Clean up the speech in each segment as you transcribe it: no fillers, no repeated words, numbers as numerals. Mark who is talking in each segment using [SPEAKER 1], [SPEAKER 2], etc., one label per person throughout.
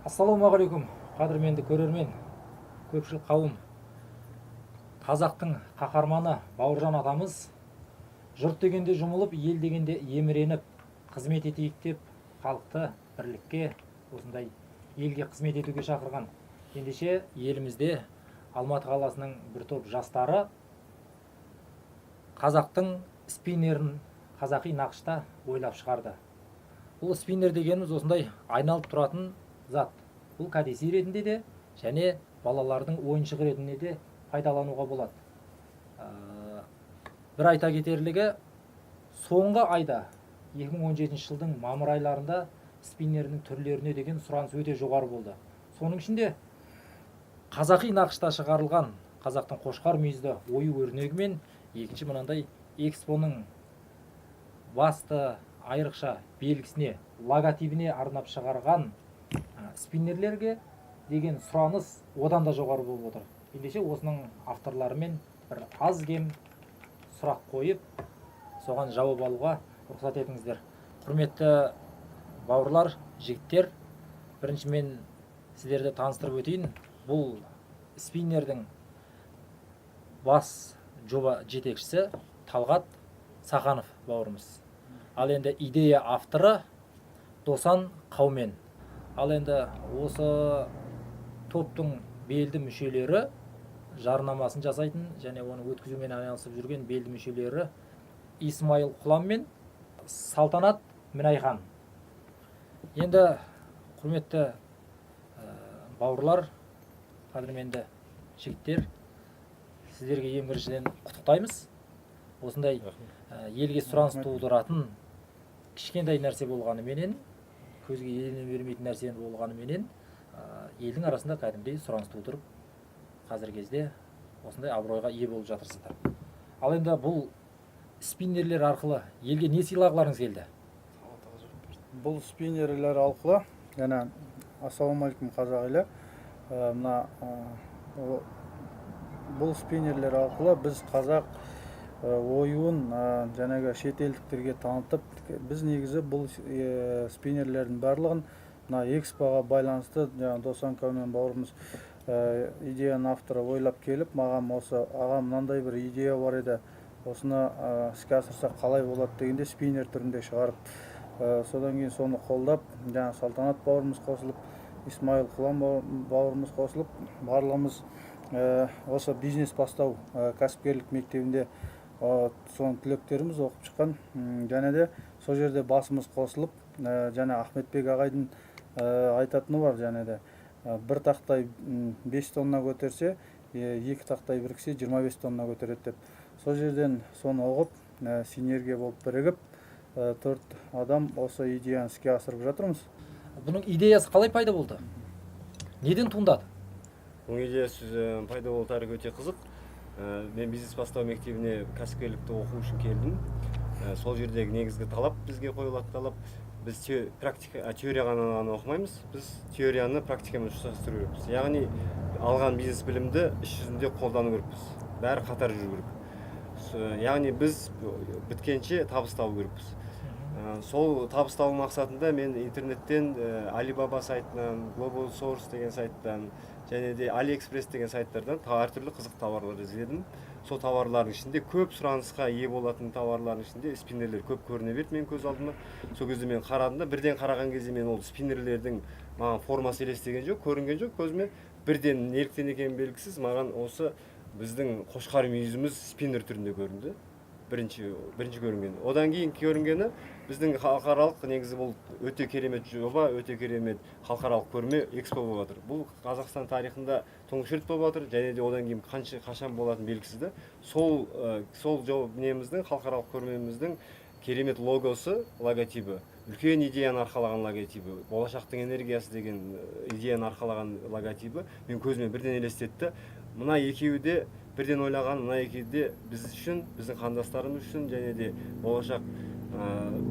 [SPEAKER 1] Ассалаумағалейкум, қадірменді көрермен, көпшіл қауым. Қазақтың қаһарманы Бауыржан атамыз жұрт дегенде жұмылып, ел дегенде еміреніп, қызмет етейік деп халықты бірлікке, осындай елге қызмет етуге шақырған. Ендеше елімізде Алматы қаласының бір топ жастары қазақтың спиннерін қазақи нақышта ойлап шығарды. Бұл спиннер дегеніміз осындай айналып тұратын зат. Бұл кәдесый ретінде де және балалардың ойыншығы ретінде де пайдалануға болады. Бір айта кетерлігі, соңғы айда 2017 жылдың мамыр айларында спиннердің түрлеріне деген сұраныс өте жоғары болды. Соның ішінде қазақи нақышта шығарылған қазақтың қошқар мүйізді ою өрнегімен екінші мынандай экспоның басты айрықша белгісіне, логотипіне арнап шығарған спиннерлерге деген сұраныс одан да жоғары болып отыр. Ендеше осының авторларымен бір аз кем сұрақ қойып, соған жауап алуға рұқсат етіңіздер. Құрметті бауырлар, жігіттер, бірінші мен сіздерді таныстырып өтейін. Бұл спиннердің бас жоба жетекшісі Талғат Сақанов бауырымыз. Ал енді идея авторы Досан Қаумен. Ал енді осы топтың белді мүшелері, жарнамасын жасайтын және оны өткізумен айналысып жүрген белді мүшелері Исмайыл Құлан мен Салтанат Мінайхан. Енді құрметті бауырлар, қадірменді жігіттер, сіздерге ең біріншіден құттықтаймыз. Осындай елге сұраныс тудыратын кішкентай нәрсе болғаныменен, көзге елене бермейтін нәрсе болғаныменен, елдің арасында кәдімгідей сұраныс тудырып, қазіргі кезде осындай абыройға ие болып жатырсыздар. Ал енді бұл спиннерлер арқылы елге не сыйлағыларыңыз келді?
[SPEAKER 2] Бұл спиннерлер арқылы, яна ассалаумағалейкум қазақ елі. Бұл спиннерлер арқылы біз қазақ ойын жаңағы шетелдіктерге танытып, біз негізі бұл спиннерлердің барлығын экспоға байланысты Досан Қаумен бауырымыз идеяның авторы ойлап келіп, маған осы ағам мынандай бір идея бар еді, осыны іске асырсақ қалай болады дегенде спиннер түрінде шығарып, содан кейін соны қолдап, жаңа Салтанат бауырымыз қосылып, Исмайыл Құлан бауырымыз қосылып, барлығымыз осы бизнес бастау кәсіпкерлік мектебінде соның түлектеріміз оқып шыққан. Және де сол жерде басымыз қосылып, және Ахметбек ағайдың айтатыны бар, және де бір тақтай 5 тонна көтерсе, екі тақтай біріксе 25 тонна көтереді деп. Сол жерден соны оғып, синергия болып бірігіп, 4 адам осы идеяны іске асырып жатырмыз.
[SPEAKER 1] Бұның идеясы қалай пайда болды? Неден туындады?
[SPEAKER 3] Бұның идеясы пайда болды тарихы өте қызық. Мен бизнес бастау мектебіне кәсіпкерлікті оқу үшін келдім. Сол жердегі негізгі талап, бізге қойылатын талап, біз теория ғана оқымаймыз, біз теорияны практикамен ұштастыру керекпіз. Яғни алған бизнес білімді іс жүзінде қолдану керекпіз. Бәрі қатар жүру керек. Яғни біз біткенше табыс табу керекпіз. Сол табыс табу мақсатында мен интернеттен Alibaba сайтынан, Global Source деген сайттан және де AliExpress деген сайттардан әртүрлі қызық товарлар іздедім. Сол товарлардың ішінде көп сұранысқа ие болатын товарлардың ішінде спиннерлер көп көріне берді мен көз алдыма. Сол кезде мен қарадым да, бірден қараған кезде мен ол спиннерлердің маған формасы елестеген жоқ, көрінген жоқ көзіме. Бірден неліктен екені белгісіз, маған осы біздің қошқар мүйізіміз спиннер түрінде көрінді. Бірінші көрінген. Одан кейін көрінгені біздің халықаралық, негізі бұл өте керемет жоба, өте керемет халықаралық көрме экспо болып жатыр. Бұл Қазақстан тарихында тұңғыш рет болып жатыр, және де одан кейін қашан болатын белгісіз. Сол неміздің, халықаралық көрмеміздің керемет логосы, логотипі, үлкен идеяны арқалаған логотипі, болашақтың энергиясы деген идеяны арқалаған логотипі мен көзіме бірден елестетті. Мына екеуі де бірден ойлаған, мына екеуі де біз үшін, біздің қандастарымыз үшін, және де болашақ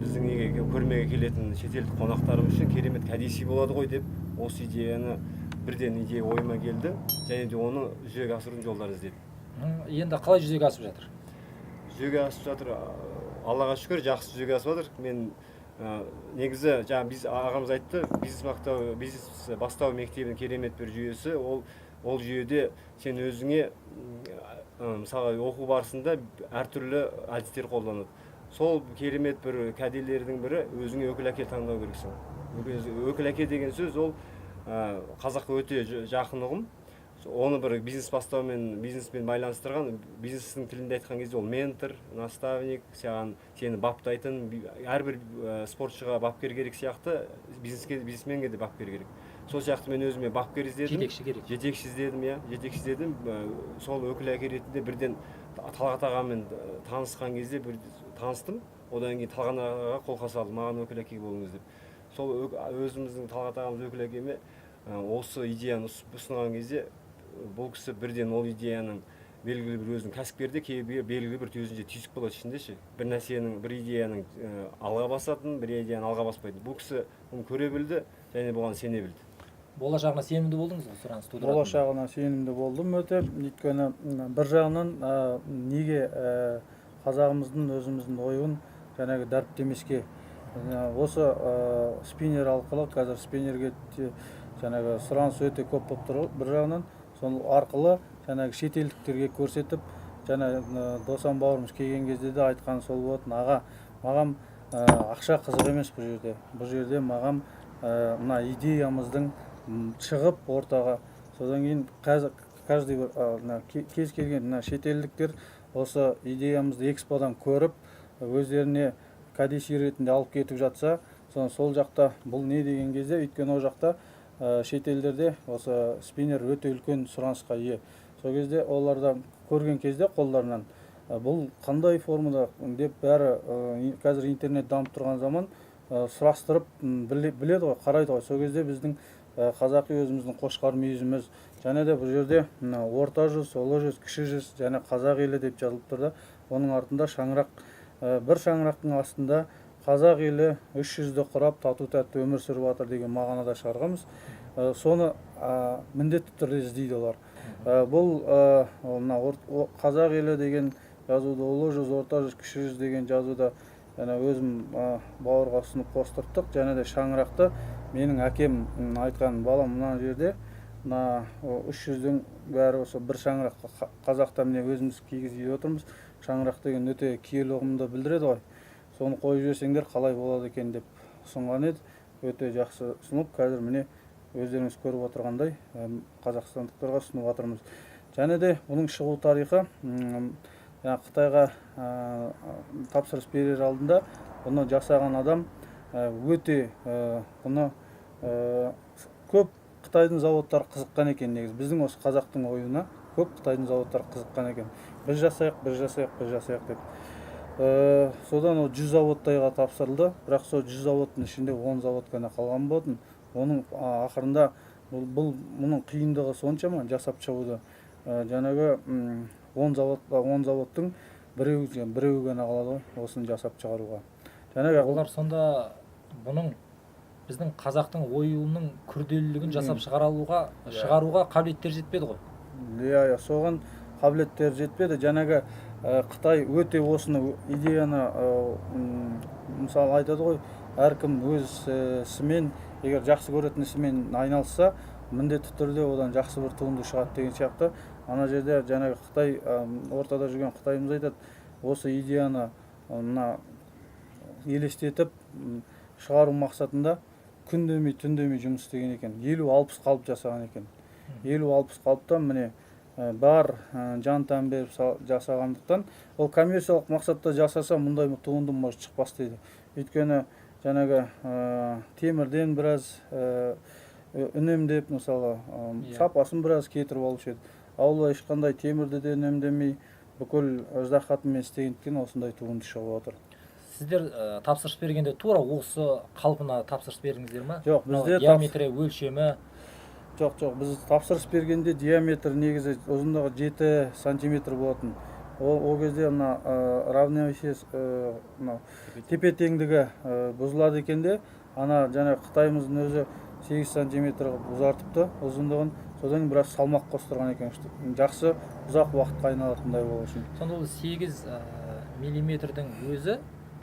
[SPEAKER 3] біздің көрмеге келетін шетелдік қонақтарымыз үшін керемет кәдесый болады ғой деп, осы идеяны бірден идея ойыма келді, және де оны жүзеге асырудың жолдарын іздедім.
[SPEAKER 1] Енді қалай жүзеге асып жатыр?
[SPEAKER 3] Жүзеге асып жатыр, Аллаға шүкір, жақсы жүзеге асып жатыр. Мен негізі жаңа біз ағамыз айтты, бизнес бастау мектебінің керемет бір жүйесі. Ол жүйеде сен өзіңе мысалы оқу барысында әртүрлі әдістер қолданады. Сол керемет бір кәделердің бірі өзіңе өкіл әке таңдау керексің. Өкіл әке деген сөз ол қазаққа өте жақын ұғым. Оны бір бизнеспен байланыстырған, бизнестің тілінде айтқан кезде ол ментор, наставник, сені баптайтын, әрбір спортшыға бапкер керек сияқты, бизнесменге де бапкер керек. Сол сияқты мен өзіме бапкер іздедім. Жетекші іздедім. Сол өкіл әке ретінде бірден Талғат ағамен танысқан кезде таныстым. Одан кейін Талғат ағаға қолқа салдым, маған өкіл әке болыңыз деп. Сол өзіміздің Талғат ағамыз өкіл әкеме осы идеяны ұсынған кезде бұл кісі бірден ол идеяның белгілі бір өзінің кәсіпкерде белгілі бір өзінше түйсік болады ішінде бір идеяның алға басатын, бір идеяны алға баспайтын. Бұл кісі оны көре білді және бұған сене білді.
[SPEAKER 1] Болашағына сенімді болдыңыз ғой, сұраныс тудыратын?
[SPEAKER 2] Болашағына сенімді болдым өте. Өйткені бір жағынан неге қазағымыздың өзіміздің ойын жаңағы дәріптемеске осы спиннер арқылы қазір спиннерге жаңағы сұраныс өте көп болып тұр. Бір жағынан сол арқылы жаңағы шетелдіктерге көрсетіп, жаңа досам бауырымыз келген кезде де айтқан сол болатын, аға, маған ақша қызық емес бұл жерде. Бұл жерде маған мына идеямыздың шығып ортаға, содан кейін каждый бір кез келген шетелдіктер осы идеямызды эксподан көріп, өздеріне кәдесый ретінде алып кетіп жатса, сол жақта бұл не деген кезде, өйткені ол жақта шетелдерде осы спиннер өте үлкен сұранысқа ие. Сол кезде оларда көрген кезде қолдарынан бұл қандай формада деп бәрі қазір интернет дамып тұрған заман сұрастырып біледі ғой, қарайды ғой. Сол кезде біздің қазақи өзіміздің қошқар мүйізіміз және де бұл жерде орта жүз, ұлы жүз, кіші жүз және қазақ елі деп жазылып тұр да, оның артында шаңырақ, бір шаңырақтың астында қазақ елі 300-ді құрап тату-тәтті өмір сүріп жатыр деген мағынада шығарғанбыз. Соны міндетті түрде іздейді олар. Бұл қазақ елі деген жазуды ұлы жүз, орта жүз, кіші жүз деген жазуда өзім бауырға ұсынып қостырттық. Және де шаңырақты менің әкем айтқан, балам мына жерде 300-дің бәрі осы бір шаңыраққа, қазақта міне өзіміз кигізіп отырмыз. Шаңырақ деген өте киелі ұғымды білдіреді ғой. Соны қойып жіберсеңдер қалай болады екен деп ұсынған еді. Өте жақсы ұсынып, қазір міне өздеріңіз көріп отырғандай қазақстандықтарға ұсынып жатырмыз. Және де бұның шығу тарихы Қытайға тапсырыс берер алдында бұны жасаған адам өте бұны көп Қытайдың заводтары қызыққан екен негізі. Біздің осы қазақтың ойына көп Қытайдың заводтары қызыққан екен. Біз жасайық деп. Содан 100 заводтайға тапсырылды. Бірақ сол 100 заводтың ішінде 10 завод қана қалған болатын. Оның ақырында мұның қиындығы соншама жасап шығуды. Жаңағы 10 заводтың біреуі ғана қалады ғой, осыны жасап шығаруға.
[SPEAKER 1] Олар сонда бұның біздің қазақтың оюының күрделілігін жасап шығаруға қабілеттер жетпеді ғой?
[SPEAKER 2] Иә, соған қабілеттер жетпеді. Жаңағы Қытай өте осыны идеяны мысалы айтады ғой, әркім өз ісімен, егер жақсы көретін ісімен айналысса, міндетті түрде одан жақсы бір туынды шығады деген сияқты. Ана жерде жаңағы Қытай, ортада жүрген Қытайымыз айтады, осы идеяны елестетіп шығару мақсатында күндемей, түндемей жұмыс істеген екен. 50-60 қалып жасаған екен. 50-60 қалыптан міне бар жан тән беріп жасағандықтан, ол коммерциялық мақсатта жасаса, мұндай туынды может шықпас дейді. Өйткені жаңағы темірден біраз үнемдеп, мысалы, сапасын біраз кетіріп алушы еді. Ауылы ешқандай темірді де үнемдемей, бүкіл ыждахатымен істегендіктен осындай туынды шығып отыр.
[SPEAKER 1] Сіздер тапсырыс бергенде тура осы қалпына тапсырыс бердіңіздер ме?
[SPEAKER 2] Жоқ, бізде
[SPEAKER 1] диаметрі, өлшемі?
[SPEAKER 2] Жоқ, біз тапсырыс бергенде диаметр негізі ұзындығы 7 сантиметр болатын. Ол кезде равновесие тепе теңдігі бұзылады екенде, ана жаңа Қытайымыздың өзі 8 сантиметр ұзартыпты ұзындығын, содан біраз салмақ қостырған екен. Жақсы ұзақ уақытқа айналатындай болу үшін.
[SPEAKER 1] Сонда ол 8 миллиметрдің өзі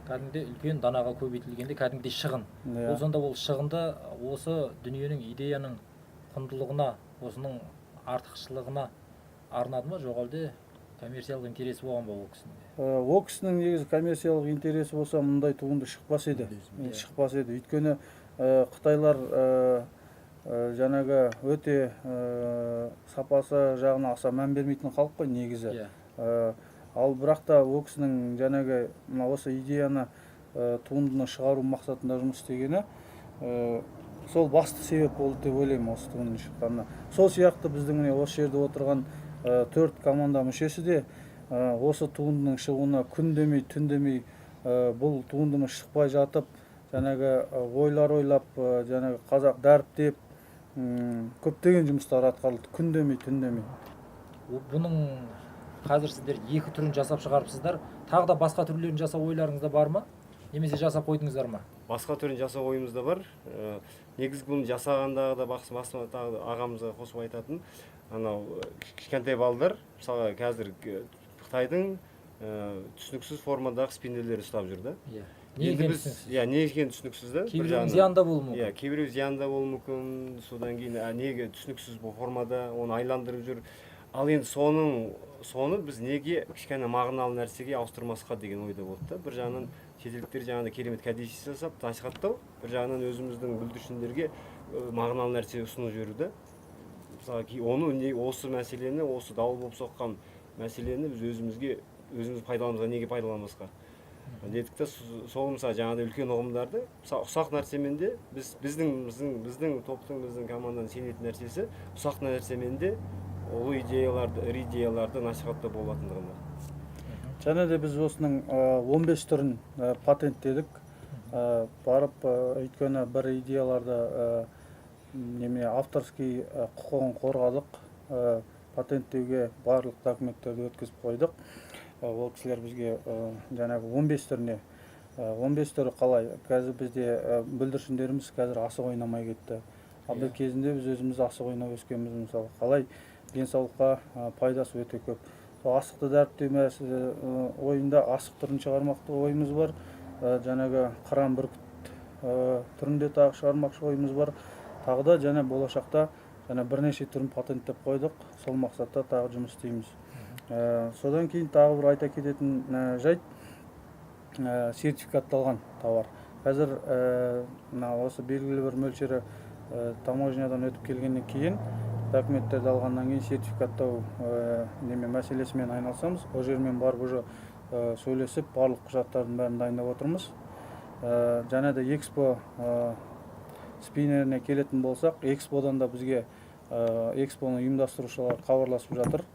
[SPEAKER 1] кәдімгідей үлкен данаға көбейтілгенде кәдімгідей шығын.
[SPEAKER 2] Иә.
[SPEAKER 1] Ол сонда ол шығынды осы дүниенің идеяның құндылығына, осының артықшылығына арнады ма, жоқ әлде коммерциялық интересі болған ба ол кісінің?
[SPEAKER 2] Ол кісінің негізі коммерциялық интересі болса мұндай туынды шықпас еді. Шықпас еді. Өйткені Қытайлар жаңағы өте сапасы жағына аса мән бермейтін халық қой негізі. Ал бірақ та ол кісінің жаңағы осы идеяны туындыны шығару мақсатында жұмыс істегені сол басты себеп болды деп ойлаймын осы туындының шыққанына. Сол сияқты біздің міне осы жерде отырған 4 команда мүшесі де осы туындының шығуына күн демей түн демей бұл туындымыз шықпай жатып жаңағы ойлар ойлап жаңағы қазақ дәріптеп көптеген жұмыстар атқарылды күн демей түн демей.
[SPEAKER 1] Бұның қазір сіздер 2 түрін жасап шығарыпсыздар. Тағы да басқа түрлерін жасау ойларыңызда бар ма? Немесе жасап қойдыңыздар ма?
[SPEAKER 3] Басқа түрін жасау ойымызда бар. Негізгі бұны жасағандағы да басына тағы ағамызға қосып айтатын, анау кішкентай балдар, мысалға қазір Қытайдың түсініксіз формадағы спиннерлер ұстап жүр да.
[SPEAKER 1] Не
[SPEAKER 3] екені түсініксіз да.
[SPEAKER 1] Кейбіреуі зиянда болуы мүмкін.
[SPEAKER 3] Кейбіреуі зиянда болуы мүмкін. Содан кейін неге түсініксіз бұл формада оны айландырып жүр. Ал енді соны біз неге кішкене мағыналы нәрсеге ауыстырмасқа деген ойда болды да. Бір жағынан шетелдіктер жаңағыдай керемет кәдесый жасап насихаттау, бір жағынан өзіміздің бүлдіршіндерге мағыналы нәрсе ұсынып жіберуді. Мысалы осы мәселені, осы дауыл болып соққан мәселені біз өзіміз пайдаланымызға неге пайдаланбасқа дедік та. Сол мысалы жаңағыдай үлкен ұғымдарды ұсақ нәрсемен де біздің топтың, біздің команданың сенетін нәрсесі ұсақ нәрсемен де ұлы идеяларды насихаттау болатындығында.
[SPEAKER 2] Және де біз осының 15 түрін патенттедік. Барып өйткені бір идеяларды авторский құқығын қорғадық. Патенттеуге барлық документтерді өткізіп қойдық. Ол кісілер бізге жаңағы 15 түріне 15 түрі қалай? Қазір бізде бүлдіршіндеріміз қазір асық ойнамай кетті. Ал бір кезінде біз өзіміз асық ойнап өскенбіз, мысалы. Қалай денсаулыққа пайдасы өте көп. Асықты дәріптеу ойында асық түрін шығармақты ойымыз бар. Жаңағы қыран бүркіт түрінде тағы шығармақшы ойымыз бар. Тағы да және болашақта бірнеше түрін патенттеп қойдық. Сол мақсатта тағы жұмыс істейміз. Содан кейін тағы бір айта кететін жайт сертификатталған тауар. Қазір осы белгілі бір мөлшері таможнядан өтіп келгеннен кейін, документтерді алғаннан кейін сертификаттау мәселесімен айналысамыз. Ол жермен барып уже сөйлесіп, барлық құжаттардың бәрін дайындап отырмыз. Және де экспо спиннеріне келетін болсақ, эксподан да бізге экспоны ұйымдастырушылар хабарласып жатыр.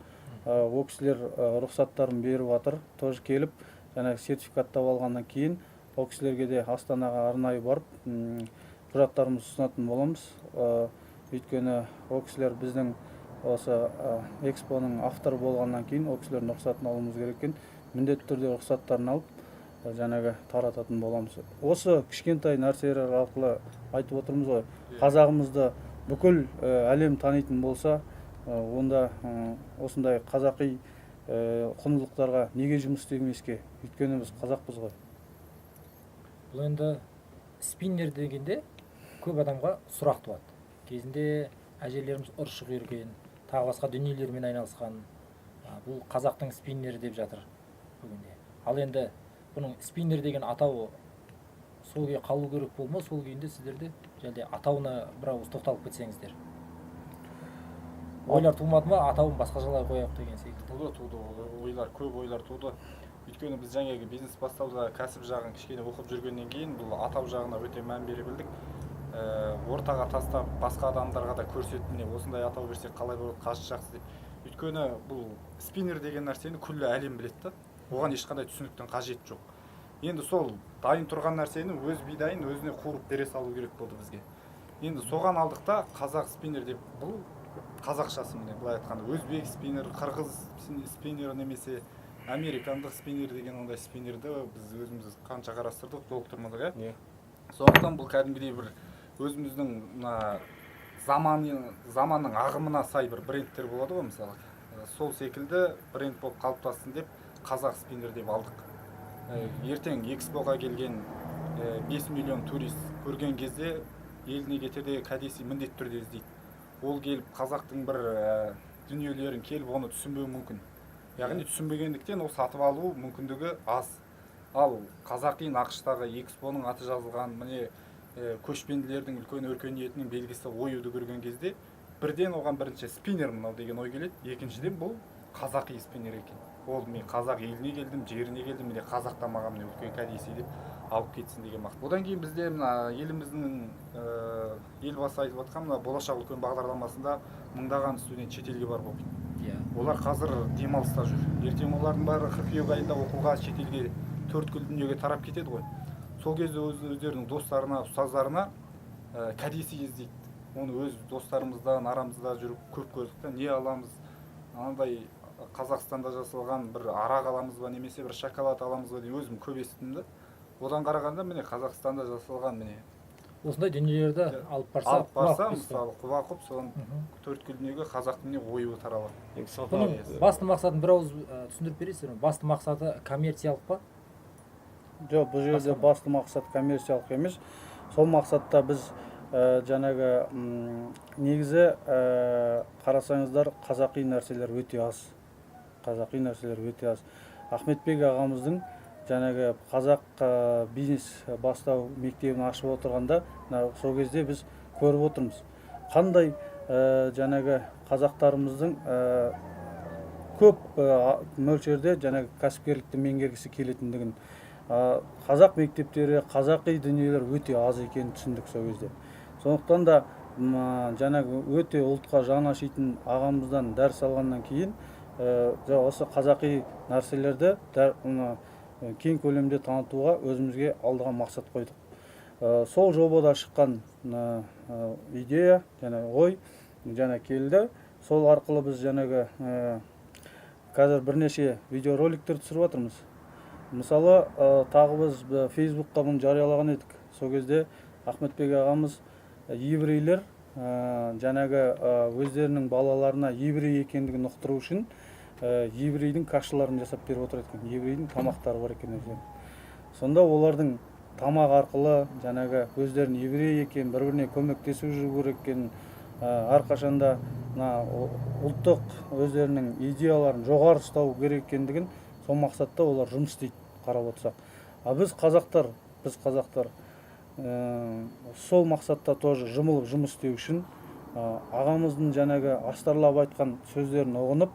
[SPEAKER 2] Ол кісілер рұқсаттарын беріп жатыр. Тоже келіп, сертификаттап алғаннан кейін ол кісілерге де Астанаға арнайы барып құжаттарымызды ұсынатын боламыз. Өйткені ол кісілер біздің осы экспоның авторы болғаннан кейін ол кісілердің рұқсатын алуымыз керек екен. Міндетті түрде рұқсаттарын алып тарататын боламыз. Осы кішкентай нәрселер арқылы айтып отырмыз ғой. Қазағымызды бүкіл әлем танитын болса, онда осындай қазақи құндылықтарға неге жұмыс істемеске? Өйткені біз қазақпыз ғой.
[SPEAKER 1] Бұл енді спиннер дегенде көп адамға сұрақ туады. Кезінде әжелеріміз ұршық үйірген, тағы басқа дүниелермен айналысқан. Бұл қазақтың спиннері деп жатыр бүгінде. Ал енді бұның спиннер деген атауы сол күйі қалу керек болма, сол күйінде сіздерде және атауына бір ауыз тоқталып кетсеңіздер. Ойлар тумады ма, атауын басқашалай қояйық деген секілді?
[SPEAKER 4] Туды, көп ойлар туды. Өйткені біз жаңағы бизнес бастауда кәсіп жағын кішкене оқып жүргеннен кейін бұл атау жағына өте мән бере білдік. Ортаға тастап басқа адамдарға да көрсетіне осындай атау берсек қалай болады, қашты жақсы деп. Өйткені бұл спиннер деген нәрсені күллі әлем біледі. Оған ешқандай түсініктің қажеті жоқ. Енді сол дайын тұрған нәрсені өз бидайын өзіне қуырып бере салу керек болды бізге. Енді соған алдық та қазақ спиннер деп, бұл қазақшасы міне былай айтқанда өзбек спиннер, қырғыз спиннер немесе американдық спиннер деген ондай спиннерді біз өзіміз қанша қарастырдық, толықтырмадық, Сондықтан бұл кәдімгідей бір өзіміздің заманның ағымына сай бір брендтер болады ғой, мысалы. Сол секілді бренд болып қалыптассын деп қазақ спиннер деп алдық. ертең экспоға келген 5 миллион турист көрген кезде еліне кетерде кәдесый міндетті түрде іздейді. Ол келіп қазақтың бір дүниелерін келіп оны түсінбеуі мүмкін. Яғни түсінбегендіктен ол сатып алу мүмкіндігі аз. Ал қазақи нақыштағы экспоның аты жазылған міне көшпенділердің үлкен өркениетінің белгісі оюды көрген кезде бірден оған бірінші спиннер мынау деген ой келеді. Екіншіден бұл қазақи спиннер екен. Ол мен қазақ еліне келдім, жеріне келдім, міне қазақтан маған міне үлкен кәдесый деп алып кетсін деген мақсат. Одан кейін бізде мына еліміздің елбасы айтып жатқан мына болашақ үлкен бағдарламасында мыңдаған студент шетелге барып оқиды. Олар қазір демалыста жүр. Ертең олардың бәрі қыркүйек айында оқуға шетелге төрткүл дүниеге тарап кетеді ғой. Сол кезде өздерінің достарына, ұстаздарына кәдесый іздейді. Оны өз достарымыздан, арамызда жүріп көп көрдік та, не аламыз, анандай Қазақстанда жасалған бір арақ аламыз ба, немесе бір шоколад аламыз ба деп өзім көп естідім да. Одан қарағанда міне Қазақстанда жасалған міне
[SPEAKER 1] осындай дүниелерді алып барса,
[SPEAKER 4] мысалы құба құп содан төрткүл дүниеге қазақтың міне оюы таралады.
[SPEAKER 1] Бұның басты мақсатын бір ауыз түсіндіріп бересіздер ме? Басты мақсаты коммерциялық па?
[SPEAKER 2] Жоқ, бұл жерде басты мақсат коммерциялық емес. Сол мақсатта біз жаңағы негізі қарасаңыздар қазақи нәрселер өте аз. Ахметбек ағамыздың жаңағы қазақ бизнес бастау мектебін ашып отырғанда, сол кезде біз көріп отырмыз. Қандай жаңағы қазақтарымыздың көп мөлшерде жаңағы кәсіпкерлікті меңгергісі келетіндігін, қазақ мектептері, қазақи дүниелер өте аз екенін түсіндік сол кезде. Сондықтан да жаңағы өте ұлтқа жан ашитын ағамыздан дәріс алғаннан кейін осы қазақи нәрселерді кең көлемде танытуға өзімізге алдыға мақсат қойдық. Сол жобада шыққан идея, ой келді. Сол арқылы біз қазір бірнеше видеороликтер түсіріп жатырмыз. Мысалы, тағы біз Фейсбукқа бұны жариялаған едік. Сол кезде Ахметбек ағамыз еврейлер өздерінің балаларына еврей екендігін ұқтыру үшін еврейдің кашаларын жасап беріп отыр екен. Еврейдің тамақтары бар екен өздерінің. Сонда олардың тамақ арқылы өздерінің еврей екен, бір-біріне көмектесу жүру керек екен, әрқашанда ұлттық өздерінің идеяларын жоғары ұстау керек екендігін сол мақсатта олар жұмыс істейді, қарап отырсақ. Біз қазақтар сол мақсатта тоже жұмылып жұмыс істеу үшін ағамыздың астарлап айтқан сөздерін ұғынып,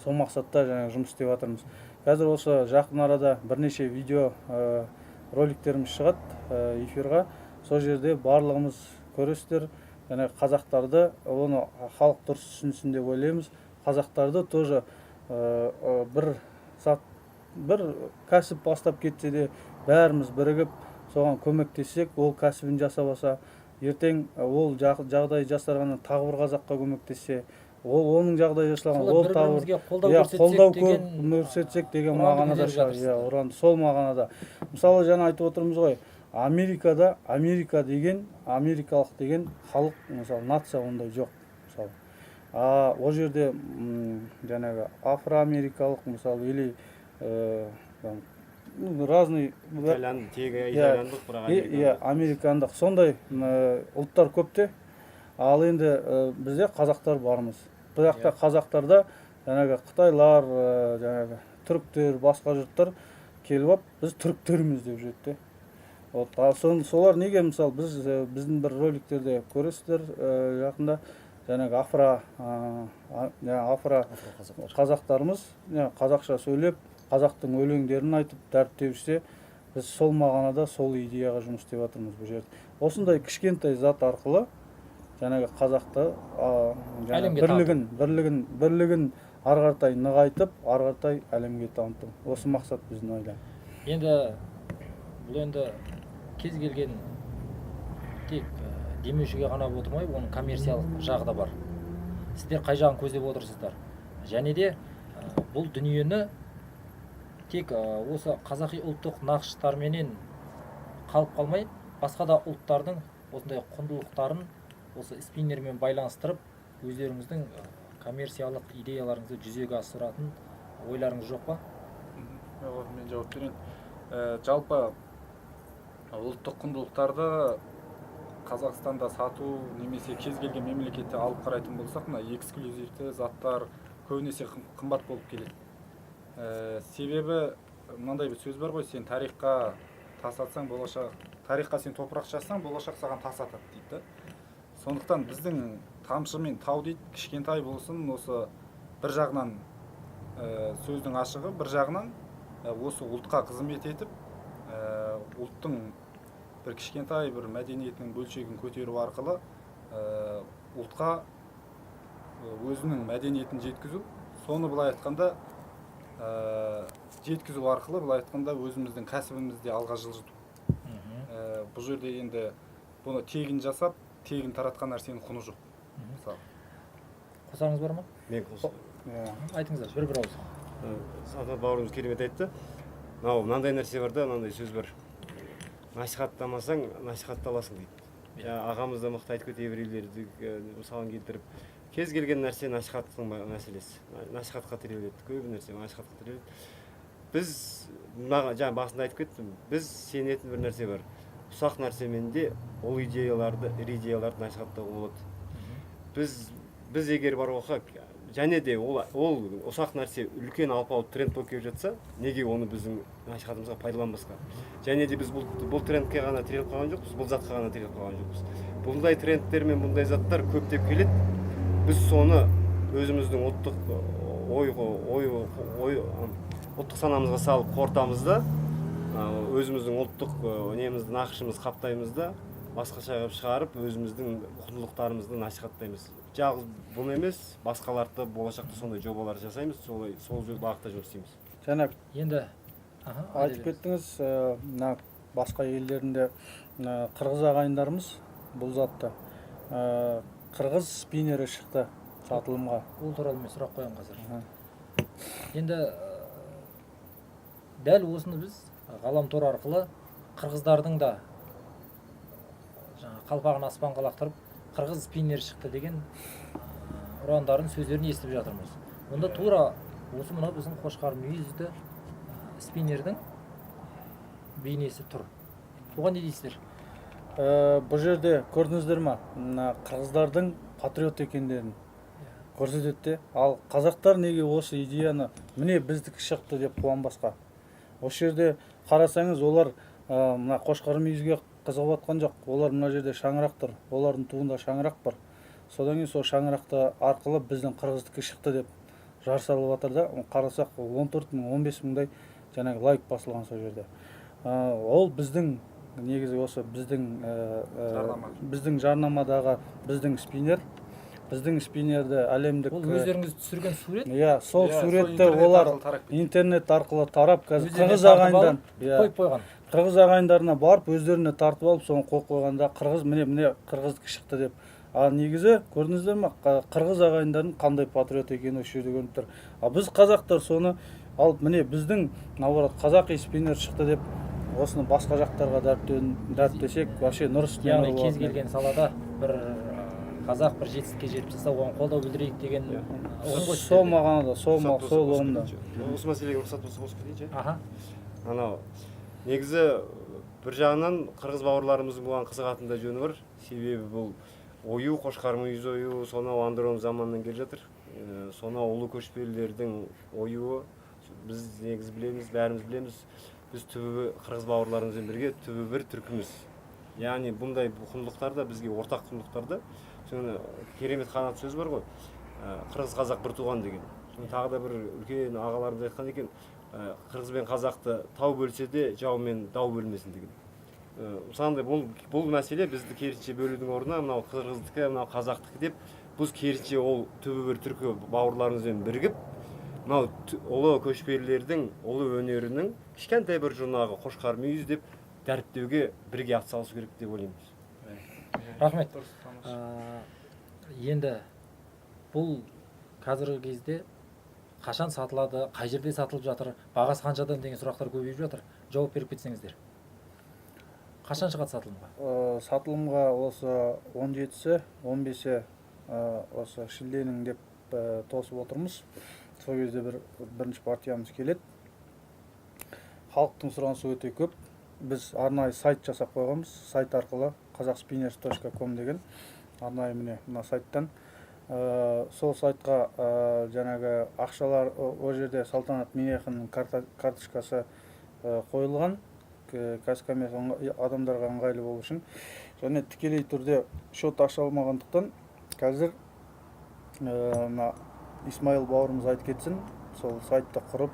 [SPEAKER 2] сол мақсатта жұмыс істеп жатырмыз. Қазір осы жақын арада бірнеше видео роликтеріміз шығады эфирға. Сол жерде барлығымыз көресіздер. Қазақтарды, оны халық дұрыс түсінсін деп ойлаймыз. Қазақтарды тоже бір кәсіп бастап кетсе де бәріміз бірігіп соған көмектессек, ол кәсібін жасабаса, ертең ол жағдай жасарғаннан тағы бір қазаққа көмектессе, оның жағдай жасалған, ол
[SPEAKER 1] бір-бірімізге
[SPEAKER 2] қолдау көрсетсек деген мағынада шығар. Сол мағынада. Мысалы, жаңа айтып отырмыз ғой, Америка деген, америкалық деген халық, мысалы, нация ондай жоқ. Ол жерде афроамерикалық, мысалы, или разный
[SPEAKER 3] итальяндық,
[SPEAKER 2] американдық, сондай ұлттар көпте. Ал енді бізде қазақтар бармыз. Бірақ қазақтарда қытайлар, түріктер, басқа жұрттар келіп, біз түріктерміз деп жүреді. Солар неге, мысалы, біздің бір роликтерде көресіздер жақында, афро қазақтарымыз қазақша сөйлеп, қазақтың өлеңдерін айтып, дәріптеп жүрсе, біз сол мағынада, сол идеяға жұмыс істеп жатырмыз бұл жерде. Осындай кішкентай зат арқылы қазақты бірлігін арғартай нығайтып, арғартай әлемге таныту. Осы мақсат біздің ойда.
[SPEAKER 1] Бұл кез келген тек демеушіге ғана отырмай, оның коммерциялық жағы да бар. Сіздер қай жағын көздеп отырсыздар? Және де бұл дүниені тек осы қазақи ұлттық нақыштарменен қалып қалмай, басқа да ұлттардың осындай құндылықтарын осы спиннермен байланыстырып, өздеріңіздің коммерциялық идеяларыңызды жүзеге асыратын ойларыңыз жоқ па?
[SPEAKER 4] Мен жауап берейін. Жалпы ұлттық құндылықтарды Қазақстанда сату немесе кез келген мемлекетте алып қарайтын болсақ, мына эксклюзивті заттар көбінесе қымбат болып келеді. Себебі мынандай бір сөз бар ғой, сен тарихқа тас атсаң, тарихқа сен топырақ шашсаң, болашақ саған тас атады дейді. Сондықтан біздің тамшы мен тау дейді, кішкентай болсын, осы бір жағынан сөздің ашығы, бір жағынан осы ұлтқа қызмет етіп, ұлттың бір кішкентай бір мәдениетінің бөлшегін көтеру арқылы ұлтқа өзінің мәдениетін жеткізу, соны былай айтқанда жеткізу арқылы былай айтқанда өзіміздің кәсібімізде алға жылжыту. Бұл жерде енді бұны тегін жасап, тегін таратқан нәрсенің құны жоқ.
[SPEAKER 1] Қосарыңыз бар ма?
[SPEAKER 3] Мен қосып.
[SPEAKER 1] Айтыңыздар, бір ауыз.
[SPEAKER 3] Салтанат бауырымыз керемет айтты. Мынандай нәрсе бар да, мынандай сөз бар. Насихаттамасаң, насихатталасың дейді. Ағамыз да мықты айтып кетті, еврейлерді мысалын келтіріп, кез келген нәрсе насихаттың мәселесі. Насихатқа тіреледі, көп нәрсе насихатқа тіреледі. Біз жаңа басында айтып кеттім, біз сенетін бір нәрсе бар. Ұсақ нәрсемен де ол идеяларды, ірі идеяларды насихаттауға болады. Біз егер бар болсақ, және де ол ұсақ нәрсе үлкен алпауыт тренд болып келіп жатса, неге оны біздің насихатымызға пайдаланбасқа? Және де біз бұл трендке ғана тіреліп қалған жоқпыз, бұл затқа ғана тіреліп қалған жоқпыз. Бұндай трендтер мен бұндай заттар көптеп келеді. Біз соны өзіміздің ұлттық санамызға салып қортамызда, өзіміздің ұлттық немізді, нақышымыз, қаптаймызда басқаша шығарып, өзіміздің құндылықтарымызды насихаттаймыз. Жалғыз бұны емес, басқаларды болашақта сондай жобалар жасаймыз, сол бағытта жұмыс істейміз.
[SPEAKER 2] Жаңа
[SPEAKER 1] енді
[SPEAKER 2] айтып кеттіңіз, мына басқа елдерінде қырғыз ағайындарымыз бұл затты қырғыз спиннері шықты сатылымға.
[SPEAKER 1] ол туралы мен сұрақ қоямын қазір. Енді дәл осыны біз ғаламтор арқылы қырғыздардың да қалпағын аспанға лақтырып, қырғыз спиннер шықты деген ұрандарын, сөздерін естіп жатырмыз. Онда тура осы мына біздің қошқар мүйізді спиннердің бейнесі тұр. Оған не дейсіздер?
[SPEAKER 2] Бұл жерде көрдіңіздер ма, қырғыздардың патриот екендерін көрсетеді. Ал қазақтар неге осы идеяны міне біздікі шықты деп қуанбасқа? Осы жерде қарасаңыз, олар мына қошқар мүйізге қызығып атқан жоқ. Олар мына жерде шаңырақ тұр. Олардың туында шаңырақ бар. Содан кейін сол шаңырақты арқылы біздің қырғыздікі шықты деп жар салып жатыр да, қарасақ 14 мың, 15 мыңдай жаңағы лайк басылған сол жерде. Ол біздің негізі осы біздің жарнамадағы біздің спиннер. Біздің спиннерді әлемдік...
[SPEAKER 1] Ол өздеріңіз түсірген сурет?
[SPEAKER 2] Иә, сол суретті олар интернет арқылы тарап, қазір қырғыз ағайындан
[SPEAKER 1] қойып қойған.
[SPEAKER 2] Қырғыз ағайындарына барып, өздеріне тартып алып, соны қойып қойғанда қырғыз міне қырғыздікі шықты деп. Ал негізі көрдіңіздер ме, қырғыз ағайындардың қандай патриот екені осы жерде көрініп тұр. Ал біз қазақтар соны алып, міне біздің наоборот қазақи спиннер шықты деп осыны басқа жақтарға дәріптесек, вообще нұр үстіне нұр болады.
[SPEAKER 1] Кез келген салада бір қазақ бір жетістікке жетіп жатса, оған қолдау білдірейік деген ұғым ғой.
[SPEAKER 2] Сол маған да, сол ұғымда.
[SPEAKER 3] Осы мәселеге рұқсат болса қосып кетейінші.
[SPEAKER 1] Аха.
[SPEAKER 3] Негізі бір жағынан қырғыз бауырларымыздың бұған қызығатын да жөні бар. Себебі бұл ою, қошқар мүйіз ою, сонау андырон заманнан келе жатыр. Сонау ұлы көшпелілердің оюы біз негізі білеміз, бәріміз білеміз. Біз түбі қырғыз бауырларымызбен бірге түбі бір түркіміз. Яғни бұндай құндылықтар да бізге ортақ құндылықтар да. Керемет қанат сөз бар ғой, қырғыз қазақ бір туған деген. Тағы да бір үлкен ағаларымыз айтқан екен, қырғыз бен қазақты тау бөлсе де жау мен дау бөлмесін деген. Мысалы бұл мәселе бізді керісінше бөлудің орнына мынау қырғыздікі, мынау қазақтікі деп, біз керісінше ол түбі бір түркі бауырларымызбен бірігіп, мынау ұлы көшпелілердің ұлы өнерінің кішкентай бір жұрнағы қошқар мүйіз деп дәріптеуге бірге атсалысу керек деп ойлаймыз.
[SPEAKER 1] Рахмет. Енді бұл қазіргі кезде қашан сатылады, қай жерде сатылып жатыр, бағасы қаншадан деген сұрақтар көбейіп жатыр. Жауап беріп кетсеңіздер. Қашан шығады сатылымға?
[SPEAKER 2] Сатылымға осы 17-сі, 15-і осы шілденің деп тосып отырмыз. Сол кезде бірінші партиямыз келеді. халықтың сұранысы өте көп. Біз арнайы сайт жасап қойғанбыз. Сайт арқылы kazakspinners.com деген арнайы мына сайттан сол сайтқа жаңағы ақшалар ол жерде Салтанат Минехиннің карточкасы қойылған, кәсіпкер адамдарға ыңғайлы болу үшін. Және тікелей түрде шот аша алмағандықтан қазір Исмаил бауырымыз айтып кетсін, сол сайтты құрып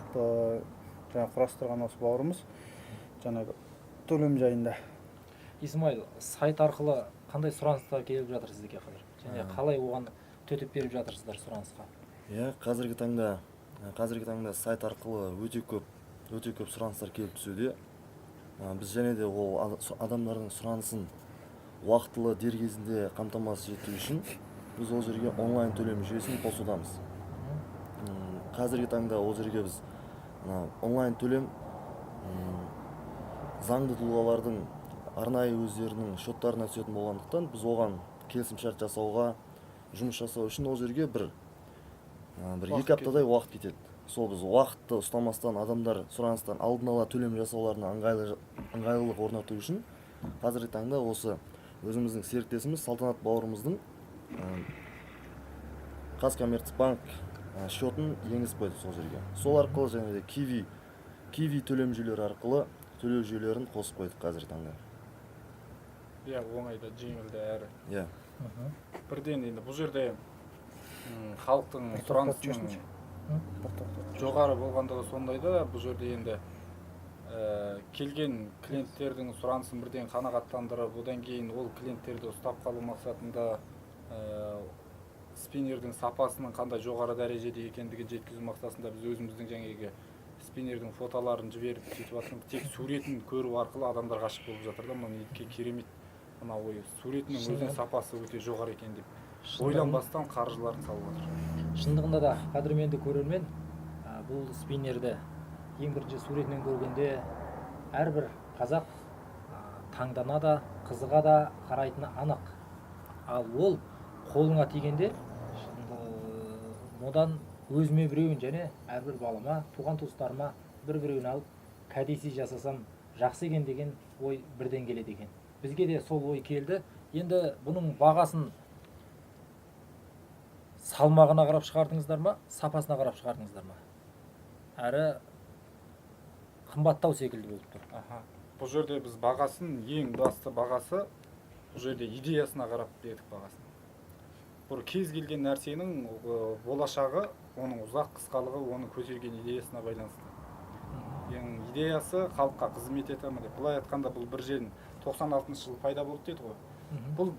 [SPEAKER 2] жаңа құрастырған осы бауырымыз жаңағы төлем жайында.
[SPEAKER 1] Исмаил, сайт арқылы қандай сұраныстар келіп жатыр сізге қазір? Және қалай оған төтеп беріп жатырсыздар сұранысқа?
[SPEAKER 5] Иә, қазіргі таңда сайт арқылы өте көп сұраныстар келіп түсуде. Біз және де ол адамдардың сұранысын уақытылы дер кезінде қамтамасыз ету үшін біз ол жерге онлайн төлем жүйесін қосудамыз. Қазіргі таңда ол жерге біз онлайн төлем заңды тұлғалардың арнайы өздерінің шоттарына түсетін болғандықтан біз оған келісімшарт жасауға, жұмыс жасау үшін ол жерге бір 2 аптадай уақыт кетеді. Сол біз уақытты ұстамастан адамдар сұраныстан алдын ала төлем жасауларына ыңғайлылық орнату үшін қазіргі таңда осы өзіміздің серіктесіміз Салтанат бауырымыздың Казкоммерцбанк шотын енгізіп қойды сол жерге. Сол арқылы және де Kiwi төлем жүйелері арқылы төлеу жүйелерін қосып қойдық қазіргі таңда.
[SPEAKER 4] Иә, оңайда, жеңілді әрі.
[SPEAKER 5] Иә.
[SPEAKER 4] Бірден енді бұл жерде халықтың сұранысының жоғары болғандығы сондайда, бұл жерде енді келген клиенттердің сұранысын бірден қанағаттандырып, одан кейін ол клиенттерді ұстап қалу мақсатында спиннердің сапасының қандай жоғары дәрежеде екендігін жеткізу мақсатында біз өзіміздің жаңағы спиннердің фотоларын жіберіп сөйтіп жатырмыз. Тек суретін көру арқылы адамдар ғашық болып жатыр да, мына неткен керемет, мына ой суретінің өзінің сапасы өте жоғары екен деп ойланбастан қаржыларын салып жатыр.
[SPEAKER 1] Шындығында да қадірменді көрермен, бұл спиннерді ең бірінші суретінен көргенде әрбір қазақ таңдана да, қызыға да қарайтыны анық. Ал ол қолыңа тигенде одан өзіме біреуін және әрбір балама, туған туыстарыма бір-біреуін алып кәдесый жасасам жақсы екен деген ой бірден келеді екен. Бізге де сол ой келді. Енді бұның бағасын салмағына қарап шығардыңыздар ма, сапасына қарап шығардыңыздар ма? Әрі қымбаттау секілді болып тұр.
[SPEAKER 4] Бұл жерде біз бағасын, ең басты бағасы, бұл жерде идеясына қарап бердік бағасын. Бұл кез келген нәрсенің болашағы, оның ұзақ қысқалығы, оның көтерген идеясына байланысты. Ең идеясы халыққа қызмет етемін деп. Бұлай айтқанда бұл бір жерін 96 жылы пайда болды дейді ғой. Бұл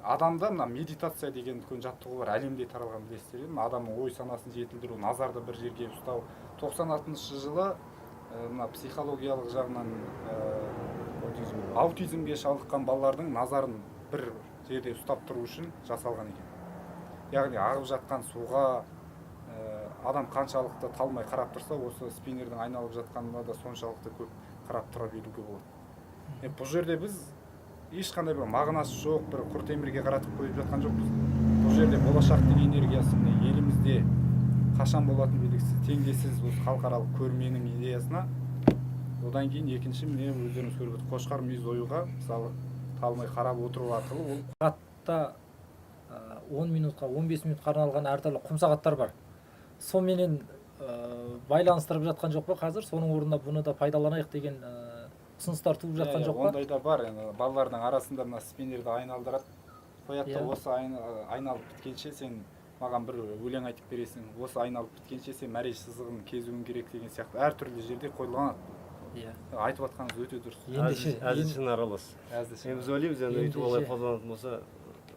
[SPEAKER 4] адамда мына медитация деген үлкен жаттығу бар, әлемде таралған білесіздер. Адамның ой санасын жетілдіру, назарды бір жерге ұстау. 96 жылы мына психологиялық жағынан аутизмге шалдыққан балалардың назарын бір жерде ұстап тұру үшін жасалған екен. Яғни ағып жатқан суға адам қаншалықты талмай қарап тұрса, осы спиннердің айналып жатқанына да соншалықты көп қарап тұра беруге болады. Бұл жерде біз ешқандай бір мағынасы жоқ, бір құр темірге қаратып қойып жатқан жоқпыз. Бұл жерде болашақтың энергиясы елімізде қашан болатын белгісіз, теңдессіз осы халықаралық көрменің идеясына, одан кейін екінші міне өздеріңіз көріп отыр, қошқар мүйіз оюға мысалы талмай қарап отыру арқылы ол
[SPEAKER 1] сағатта 10 минутқа, 15 минутқа арналған әртүрлі құм сағаттар бар. Сонымен байланыстырып жатқан жоқ па қазір? Соның орнына бұны да пайдаланайық деген ұсыныстар туып жатқан жоқ па?
[SPEAKER 4] Ондай да бар. Балалардың арасында мына спиннерді айналдырады. Қояды да осы айналып біткенше сен маған бір өлең айтып бересің. Осы айналып біткенше сен мәреш сызығын кезуің керек деген сияқты әртүрлі жерде қойылған. Айтып жатқаныңыз өте дұрыс.
[SPEAKER 3] Әзілшін аралас. Біз ойлаймыз, енді өйтіп олай қолданатын болса,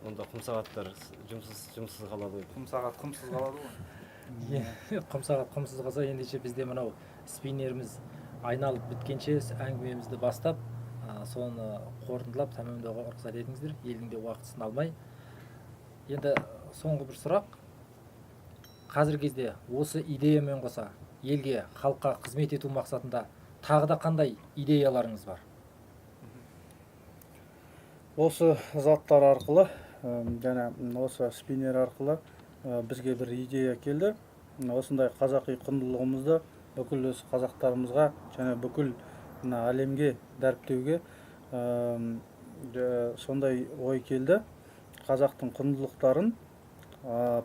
[SPEAKER 3] онда құм сағаттар жұмыссыз қалады ғой.
[SPEAKER 4] Құм сағат құмсыз қалады ғой.
[SPEAKER 1] Құм сағат құмсыз қалса, ендеше бізде мынау спиннеріміз айналып біткенше әңгімемізді бастап, соны қорытындылап тәмамдауға рұқсат етіңіздер, елдің де уақытысын алмай. Енді соңғы бір сұрақ. Қазіргі кезде осы идеямен қоса елге, халыққа қызмет ету мақсатында тағы да қандай идеяларыңыз бар?
[SPEAKER 2] Осы заттар арқылы, және осы спиннер арқылы бізге бір идея келді. Осындай қазақи құндылығымызды бүкіл өз қазақтарымызға және бүкіл мына әлемге дәріптеуге сондай ой келді. Қазақтың құндылықтарын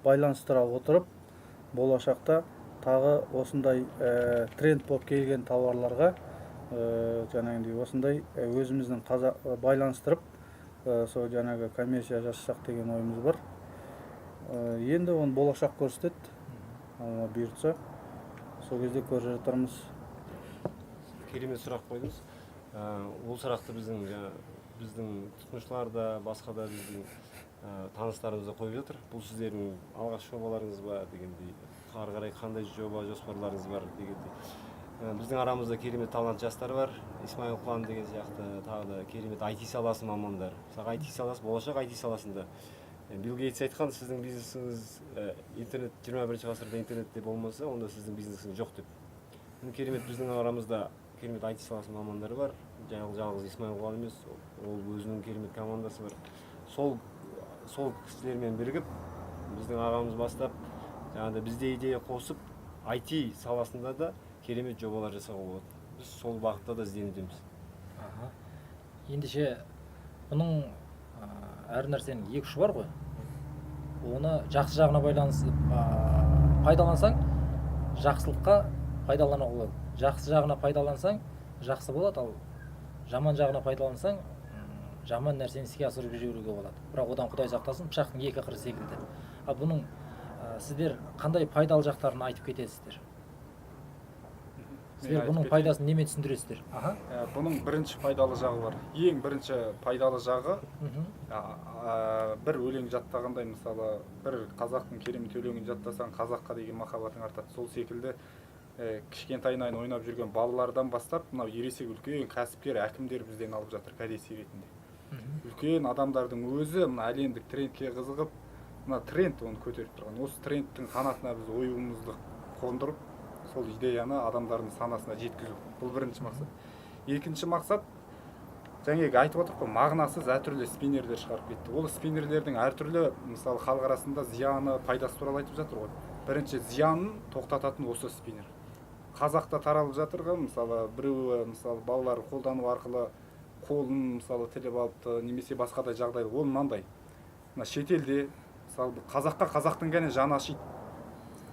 [SPEAKER 2] байланыстыра отырып, болашақта тағы осындай тренд болып келген тауарларға жаңағыдай осындай өзіміздің байланыстырып сол жаңағы коммерция жасасақ деген ойымыз бар. Енді оны болашақ көрсетеді, бұйыртса сол кезде көріп жатармыз.
[SPEAKER 3] Керемет сұрақ қойдыңыз. Ол сұрақты біздің тұтынушылар да, басқа да біздің таныстарымыз да қойып жатыр. Бұл сіздердің алғашқы жобаларыңыз ба дегендей, ары қарай қандай жоба жоспарларыңыз бар дегендей. Біздің арамызда керемет талант жастар бар. Исмаил Құлан деген сияқты, тағы да керемет IT саласы мамандар. Мысалы IT саласы, болашақ IT саласында. Билл Гейтс айтқан, сіздің бизнесіңіз интернет 21 ғасырда интернетте болмаса, онда сіздің бизнесіңіз жоқ деп. Керемет біздің арамызда керемет IT саласы мамандары бар. Жалғыз Исмаил Құлан емес, ол өзінің керемет командасы бар. Сол кісілермен бірігіп, біздің ағамыз бастап, жаңағыда бізде идея қосып, IT саласында да керемет жобалар жасауға болады. Біз сол бағытта да ізденудеміз.
[SPEAKER 1] Ендеше бұның әр нәрсенің екі ұшы бар ғой. Оны жақсы жағына пайдалансаң, жақсылыққа пайдалана болады. Жақсы жағына пайдалансаң, жақсы болады, ал жаман жағына пайдалансаң, жаман нәрсені іске асырып жіберуге болады. Бірақ одан Құдай сақтасын, пышақтың екі қыры секілді. Ал бұның сіздер қандай пайдалы жақтарын айтып кетесіздер? Сіздер бұның пайдасын немен түсіндіресіздер?
[SPEAKER 4] Бұның бірінші пайдалы жағы бар. Ең бірінші пайдалы жағы бір өлең жаттағандай, мысалы, бір қазақтың керемет өлеңін жаттасаң, қазаққа деген махаббатың артады. Сол секілді кішкентайынан ойнап жүрген балалардан бастап, мынау ересек үлкен кәсіпкер, әкімдер бізден алып жатыр кәдесый ретінде. Үлкен адамдардың өзі мына әлемдік трендке қызығып, мына тренд оны көтеріп тұрған. Осы трендтің қанатына біз оюымызды қондырып, сол идеяны адамдардың санасына жеткізу. Бұл бірінші мақсат. Екінші мақсат, жаңағы айтып отырық қой, мағынасыз әртүрлі спиннерлер шығарып кетті. Ол спиннерлердің әртүрлі, мысалы, халық арасында зияны, пайдасы туралы айтып жатыр ғой. Бірінші зиянын тоқтататын осы спиннер. Қазақта таралып жатырға, мысалы, біреуі, мысалы, балалар қолдану арқылы қолын, мысалы, тіліп алыпты, немесе басқадай жағдай. Ол мынандай. Мына шетелде, мысалы, қазаққа қазақтың ғана жаны ашиды.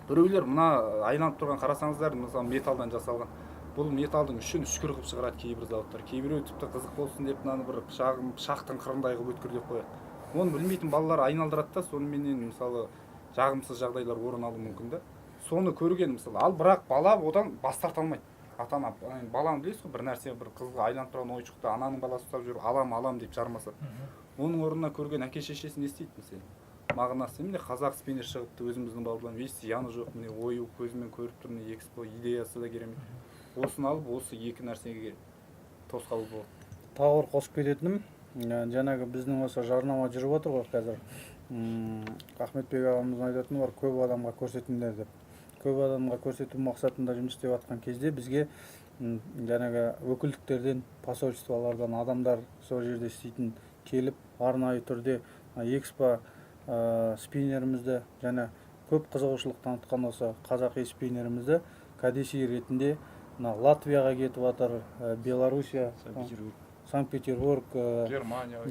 [SPEAKER 4] Біреулер мына айланып тұрған қарасаңыздар, мысалы, металдан жасалған. Бұл металдың үшін үшкір қылып шығарады кейбір зауыттар. Кейбіреу тіпті қызық болсын деп мынаны бір пышақтың қырындай қылып өткір деп қояды. Оны білмейтін балалар айналдырады да, соныменен мысалы жағымсыз жағдайлар орын алуы мүмкін да. Соны көрген, мысалы, ал бірақ бала одан бас тарта алмайды. Ата-ана, баланы білесіз ғой, бір нәрсе, бір қызға айланып тұрған ойыншықты ананың баласы ұстап жүріп, алам деп жармаса. Оның орнына көрген әке шешесі не істейді мысалы? Мағынасы, міне қазақ спиннер шығыпты, өзіміздің балалардан, еш зияны жоқ, міне ою көзімен көріп тұр, міне экспо идеясы да керемет. Осыны алып, осы екі нәрсеге тосқауыл болады.
[SPEAKER 2] Тағы бір қосып кететінім, жаңағы біздің осы жарнама жүріп отыр ғой қазір. Ахметбек ағамыздың айтатыны бар, көп адамға көрсетіңдер деп. Көп адамға көрсету мақсатында жұмыс істеп жатқан кезде бізге жаңағы өкілдіктерден, посольстволардан адамдар сол жерде істейтін келіп, арнайы түрде экспо спиннерімізді және көп қызығушылық танытқан осы қазақи спиннерімізді кәдесый ретінде Латвияға кетіп жатыр, Белоруссия, Санкт-Петербург,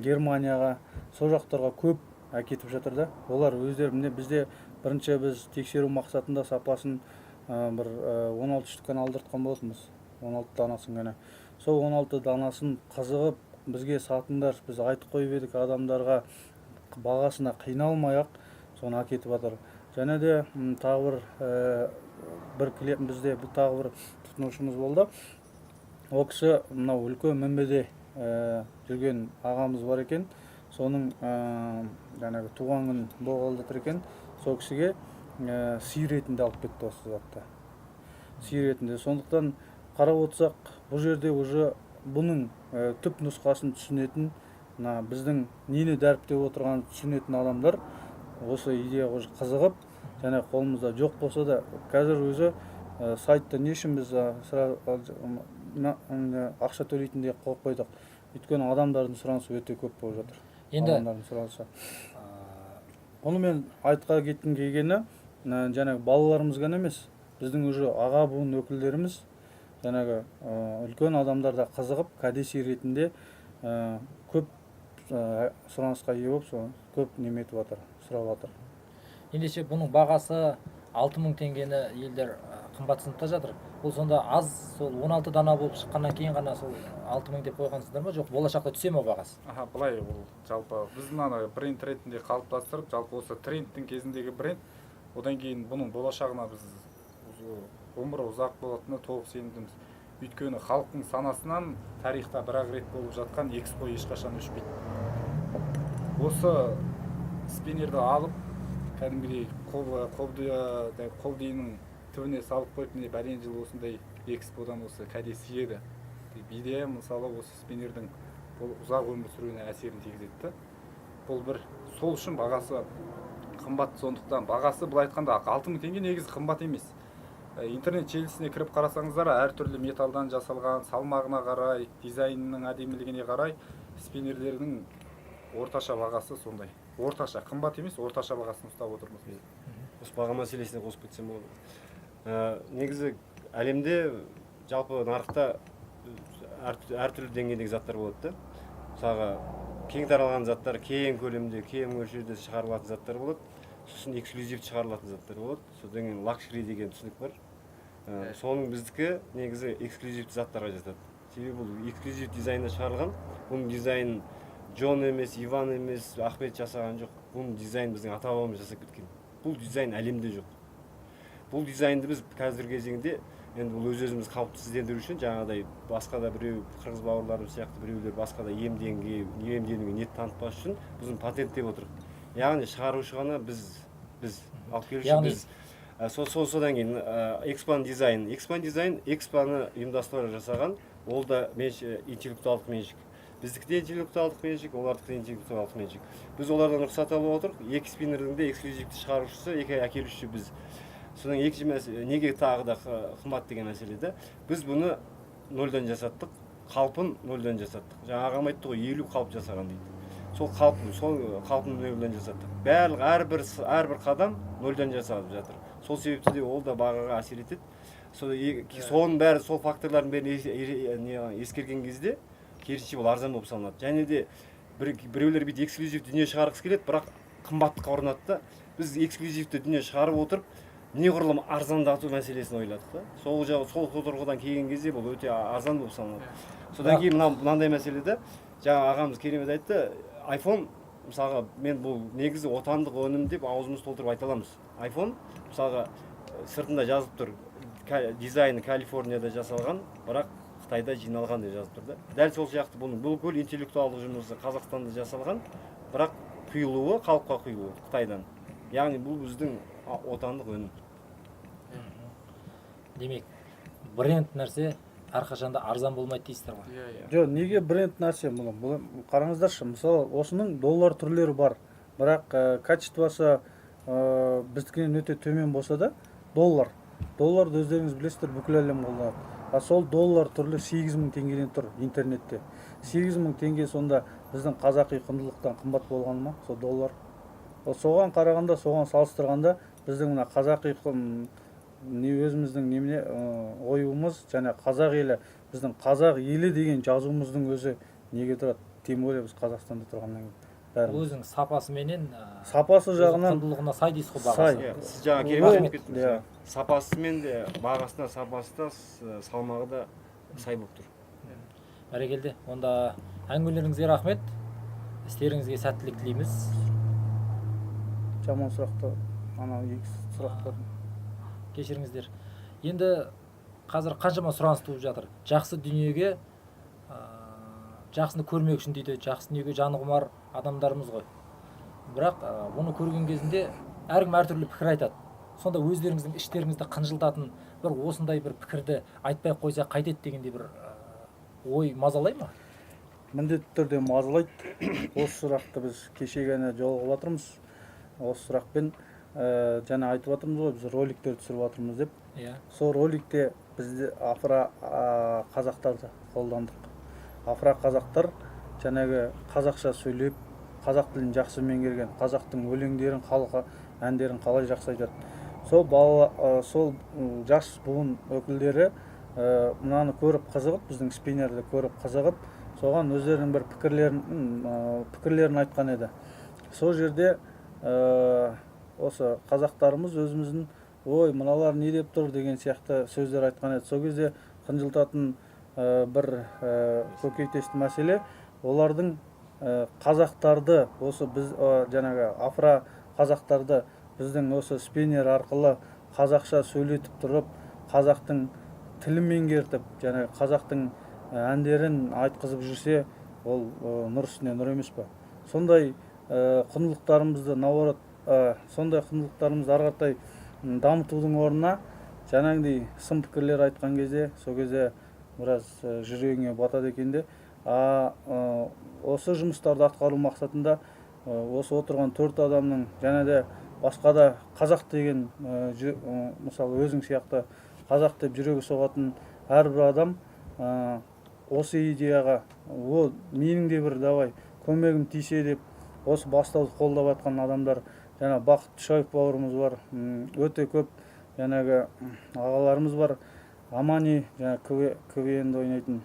[SPEAKER 2] Германияға, сол жақтарға көп әкетіп жатыр да. Олар өздері, міне бізде бірінші біз тексеру мақсатында сапасын бір 16 штуктан алдыртқан болатынбыз, 16 данасын ғана. Сол 16 данасын қызығып бізге сатыңдар, біз айтып қойып едік адамдарға, бағасына қиналмай-ақ соны әкетіп жатыр. Және де тағы бір клиент бізде тағы бір тұтынушымыз болды. Ол кісі мынау үлкен мінбеде жүрген ағамыз бар екен. Соның жаңағы туған күн болғалы жатыр екен. Сол кісіге сый ретінде алып кетті осы затты. Сый ретінде. Сондықтан қарап отырсақ, бұл жерде уже бұның түп нұсқасын түсінетін, біздің нені дәріптеп отырғанын түсінетін адамдар осы идеяға қызығып, және қолымызда жоқ болса да, қазір өзі сайтта не үшін біз ақша төлейтіндей қойып қойдық. Өйткені адамдардың сұранысы өте көп болып жатыр. Адамдардың сұранысы. Оны мен айтқа кеткім келгені, жаңағы балаларымыз ғана емес, біздің уже аға буын өкілдеріміз жаңағы үлкен адамдар да қызығып кәдесый ретінде көп сұранысқа ие болып соны көп неме етіп жатыр, сұрап жатыр.
[SPEAKER 1] ендеше бұның бағасы 6000 теңгені елдер қымбатсынып жатыр. Бұл сонда аз, сол 16 дана болып шыққаннан кейін ғана сол 6000 деп қойғансыздар ма, жоқ болашақта түсе ме бағасы?
[SPEAKER 4] Былай, ол жалпы біздің ана бренд ретінде қалыптастырып, жалпы осы трендтің кезіндегі бренд, одан кейін бұның болашағына біз ғұмыры ұзақ болатынына толық сенімдіміз. Өйткені халықтың санасынан тарихта бір-ақ рет болып жатқан экспо ешқашан өшпейді. Осы спиннерді алып, кәдімгідей қолдейінің түбіне салып қойып, міне бәлен жыл осындай эксподан осы кәдесый еді. Идея мысалы осы спиннердің ұзақ өмір сүруіне әсерін тигізеді. Бұл бір, сол үшін бағасы қымбат, сондықтан бағасы былай айтқанда 6000 теңге негізі қымбат емес. Интернет желісіне кіріп қарасаңыздар, әртүрлі металдан жасалған, салмағына қарай, дизайнының әдемілігіне қарай спиннерлердің орташа бағасы сондай. Орташа, қымбат емес, орташа бағасын ұстап отырмыз.
[SPEAKER 3] Осы баға мәселесіне қосып кетсем болады. Негізі әлемде жалпы нарықта әртүрлі деңгейдегі заттар болады да. Мысалға кең таралған заттар, кең көлемде, кең мөлшерде шығарылатын заттар болады. Сосын эксклюзив шығарылатын заттар болады. Содан кейін лакшери деген түсінік бар. Соның біздікі негізі эксклюзивті заттарға жатады. Себебі бұл эксклюзив дизайнда шығарылған. Бұның дизайнын Джон емес, Иван емес, Ахмет жасаған жоқ. Бұның дизайн біздің ата-бабамыз жасап кеткен. Бұл дизайн әлемде жоқ. Бұл дизайнды біз қазіргі кезеңде енді бұл өз-өзіміз қауіпсіздендіру үшін жаңағыдай басқа да біреу қырғыз бауырларымыз сияқты біреулер басқа да иемденуге ниет танытпас үшін біздің патенттеп отырық. Яғни шығарушы ғана біз алып келуші біз. Содан кейін Экспан дизайн. Экспан дизайн Экспаны ұйымдастыра жасаған, ол да интеллектуалдық меншік. Біздікі де интеллектуалдық меншік, олардікі де интеллектуалдық меншік. Біз олардан рұқсат алып отырық. Екі спиннердің де эксклюзивті шығарушысы, екі әкелушісі біз. Содан екінші мәселе, неге тағы да қымбат деген мәселеде, біз бұны нөлден жасаттық, қалпын нөлден жасаттық. Жаңа ағам айтты ғой, 50 қалып жасаған дейді. Сол қалпын нөлден жасаттық. Барлық әрбір қадам нөлден жасалып жатыр. Сол себепті де ол да бағаға әсер етеді. Соның бәрі, сол факторлардың бәрін ескерген кезде керісінше ол арзан болып саналады. Және де біреулер бүйтіп эксклюзивті дүние шығарғысы келеді, бірақ қымбатқа ұрынады да. Біз эксклюзивті дүние шығарып отырып, неғұрлым арзандату мәселесін ойладық та. Сол тұрғыдан келген кезде бұл өте арзан болып саналады. Содан кейін мынандай мәселеде жаңа ағамыз керемет айтты, iPhone мысалға мен бұл негізі отандық өнім деп аузымыз толтырып айта аламыз. iPhone мысалға сыртында жазып тұр, дизайны Калифорнияда жасалған, бірақ Қытайда жиналған деп жазып тұр да. Дәл сол сияқты бұл көл интеллектуалдық жұмысы Қазақстанда жасалған, бірақ құйылуы, қалыпқа құйылуы Қытайдан. Яғни бұл біздің отандық өнім.
[SPEAKER 1] Демек, бренд нәрсе әрқашанда арзан болмайды дейсіздер ғой?
[SPEAKER 2] Жоқ, неге бренд нәрсе бұл? Қараңыздаршы, мысалы, осының доллар түрлері бар, бірақ качествосы біздікінен өте төмен болса да, долларды өздеріңіз білесіздер, бүкіл әлем қолданады. А сол доллар түрлі 8000 теңгеден тұр интернетте. 8000 теңге сонда біздің қазақи құндылықтан қымбат болған ма, сол доллар? Соған қарағанда, соған салыстырғанда біздің мына қазақи өзіміздің немене ойымыз және қазақ елі, біздің қазақ елі деген жазуымыздың өзі неге тұрады? Тем более біз Қазақстанда тұрғаннан кейін.
[SPEAKER 1] Өзің сапасы менен
[SPEAKER 2] сапасы жағынан
[SPEAKER 1] құндылығына сай дейсіз ғой бағасы.
[SPEAKER 3] Сіз жаңа керемет кеттіңіз. Сапасымен де бағасына сапасы да салмағы да сай болып тұр.
[SPEAKER 1] Бәрекелді. Онда әңгімелеріңізге рахмет. Істеріңізге сәттілік тілейміз.
[SPEAKER 2] Жаман сұрақты, екі сұрақтар.
[SPEAKER 1] Кешіріңіздер. Енді қазір қаншама сұраныс туып жатыр. Жақсы дүниеге жақсыны көрмек үшін дейді, жақсы дүниеге жаны құмар адамдарымыз ғой. Бірақ оны көрген кезінде әркім әртүрлі пікір айтады. Сонда өздеріңіздің іштеріңізді қынжылтатын бір осындай бір пікірді айтпай қойса қайтеді дегенде бір ой мазалай ма?
[SPEAKER 2] Міндетті түрде мазалайды. Осы сұрақты біз кеше ғана жолығып жатырмыз. Осы сұрақпен жаңа айтып жатырмыз ғой, біз роликтер түсіріп жатырмыз деп. Сол роликте бізде афра қазақтарды қолдандық. Афра қазақтар жаңағы қазақша сөйлеп, қазақ тілін жақсы меңгерген, қазақтың өлеңдерін, әндерін қалай жақсы айтады. сол жас буын өкілдері мынаны көріп қызығып, біздің спиннерді көріп қызығып, соған өздерінің бір пікірлерін айтқан еді. Сол жерде осы қазақтарымыз өзіміздің ой мыналар не деп тұр деген сияқты сөздер айтқан еді. Сол кезде қынжылтатын бір көкейтесті мәселе, олардың қазақтарды, осы біз жаңағы афра қазақтарды біздің осы спиннер арқылы қазақша сөйлетіп тұрып, қазақтың тілін меңгертіп, жаңағы қазақтың әндерін айтқызып жүрсе, ол нұр үстіне нұр емес па? Сондай құндылықтарымызды наоборот, сондай құндылықтарымызды ары қаратай дамытудың орнына жаңағыдай сын пікірлер айтқан кезде, сол кезде біраз жүрегіңе батады екен де. Осы жұмыстарды атқару мақсатында осы отырған 4 адамның және де басқа да қазақ деген, мысалы өзің сияқты қазақ деп жүрегі соғатын әрбір адам осы идеяға, о менің де бір давай көмегім тисе деп осы бастауды қолдап жатқан адамдар, жаңа Бақыт Дүйшаев бауырымыз бар, өте көп жаңағы ағаларымыз бар, Амани, жаңа КВН-де ойнайтын,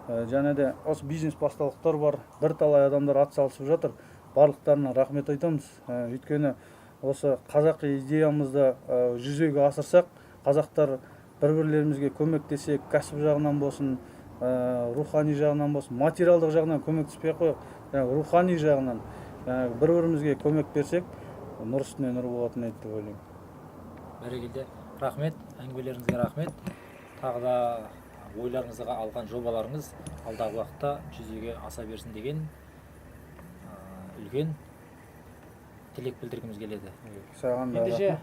[SPEAKER 2] және де осы бизнес басталықтар бар, бірталай адамдар атсалысып жатыр. Барлықтарына рахмет айтамыз. Өйткені осы қазақи идеямызды жүзеге асырсақ, қазақтар бір-бірлерімізге көмектесек, кәсіп жағынан болсын, рухани жағынан болсын, материалдық жағынан көмектеспей ақ қойып, рухани жағынан бір-бірімізге көмек берсек, нұр үстіне нұр болатын еді деп ойлаймын.
[SPEAKER 1] Бәрекелді. Рахмет, әңгімелеріңізге рахмет. Тағы да ойларыңызға алған жобаларыңыз алдағы уақытта жүзеге аса берсін деген үлкен тілек білдіргіміз келеді.
[SPEAKER 2] Саған да
[SPEAKER 1] Ендеше,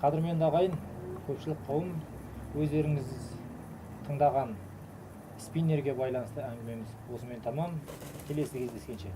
[SPEAKER 1] қадірменді ағайын, көпшілік қауым, өздеріңіз тыңдаған спиннерге байланысты әңгімеміз осымен тамам. Келесі кездескенше.